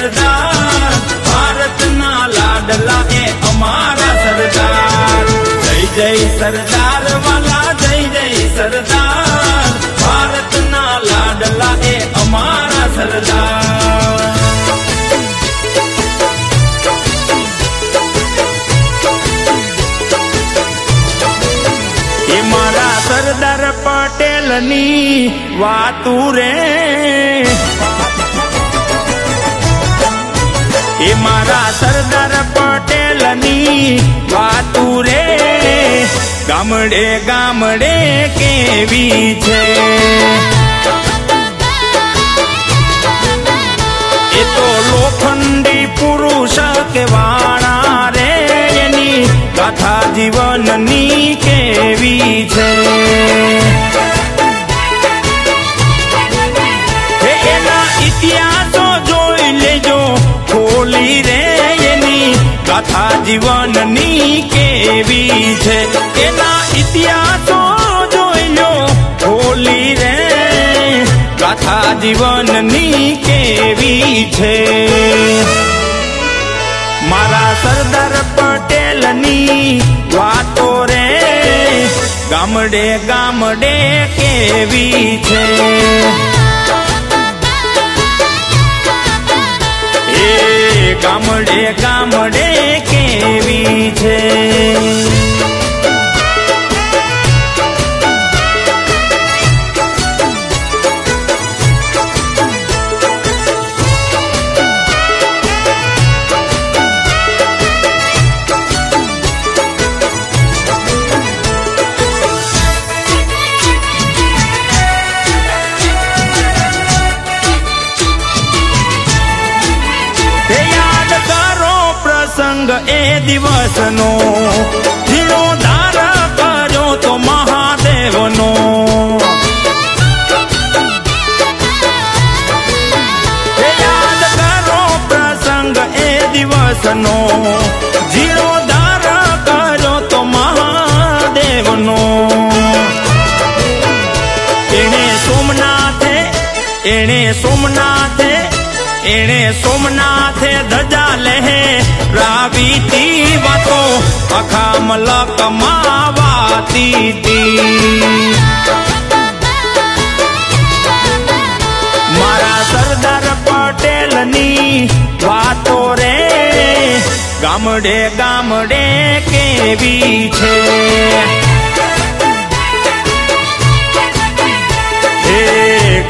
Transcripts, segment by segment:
સરદાર, ભારતના લાડલા એ અમારા સરદાર. જય જય સરદાર વાલા, જય જય સરદાર, ભારતના લાડલા એ અમારા સરદાર. એ મારા સરદાર પટેલની વાતું રે, એ મારા સરદાર પટેલની વાતું રે, ગામડે ગામડે કેવી છે. એ તો લોખંડી પુરુષ કેવાણા રે, એની ગાથા જીવનની કેવી છે. એના ઇતિહાસો જોઈ લેજો ખોલી રે, એની ગાથા જીવનની કેવી છે. એના ઇતિહાસો જોઈ લો ખોલી રે, ગાથા જીવનની કેવી છે. મારા સરદાર પટેલની વાતો રે, ગામડે ગામડે કેવી છે. એ ગામડે ગામડે કેવી છે. એ દિવસનો જીર્ણોદ્ધાર કર્યો તો મહાદેવનો. યાદ કરો પ્રસંગ એ દિવસનો, જીર્ણોદ્ધાર કર્યો તો મહાદેવનો. એણે સોમનાથે ધજા લહેરાવી તી, વાતો આખા મલકમાં વાતી તી. મારા સરદાર પટેલની વાતો રે, ગામડે ગામડે કેવી છે.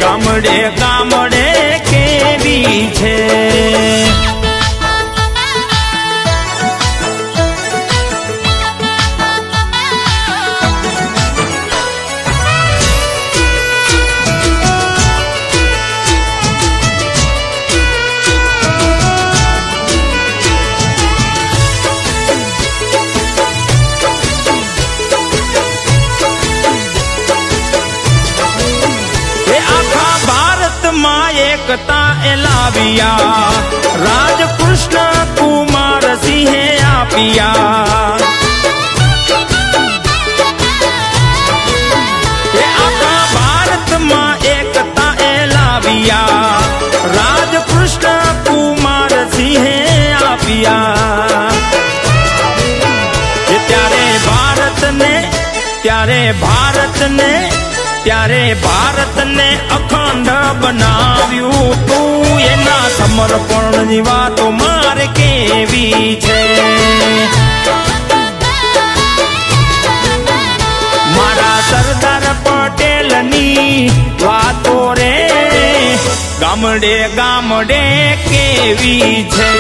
ગામડે ગામડે કેવી છે. એકતા એ લાવ્યા, રાજકૃષ્ણ કુમાર સિંહે આપ્યા. એ આખા ભારતમાં એકતા એ લાવ્યા, રાજકૃષ્ણ કુમાર સિંહે આપ્યા. ત્યારે ભારતને અખંડ બનાવ્યું તું, એના સમર્પણની વાતો મારે કેવી છે. મારા સરદાર પટેલની વાતો રે, ગામડે ગામડે કેવી છે.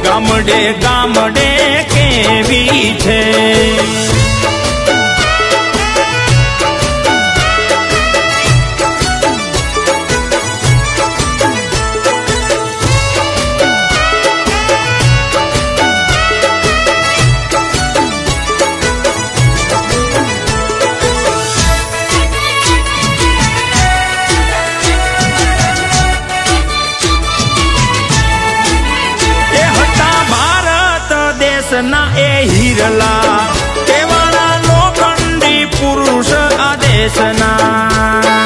ગામડે ગામડે કેવી છે. ના એ હિરલા કેવાળા લોખંડી પુરુષ આ દેશના.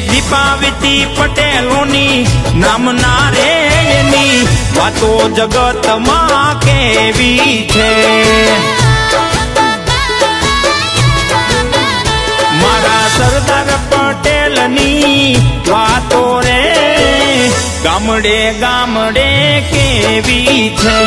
દીપાવીતી પટેલોની નામના રે એની વાતો જગતમાં કેવી છે. મારા સરદાર પટેલની વાતો રે ગામડે ગામડે કેવી છે.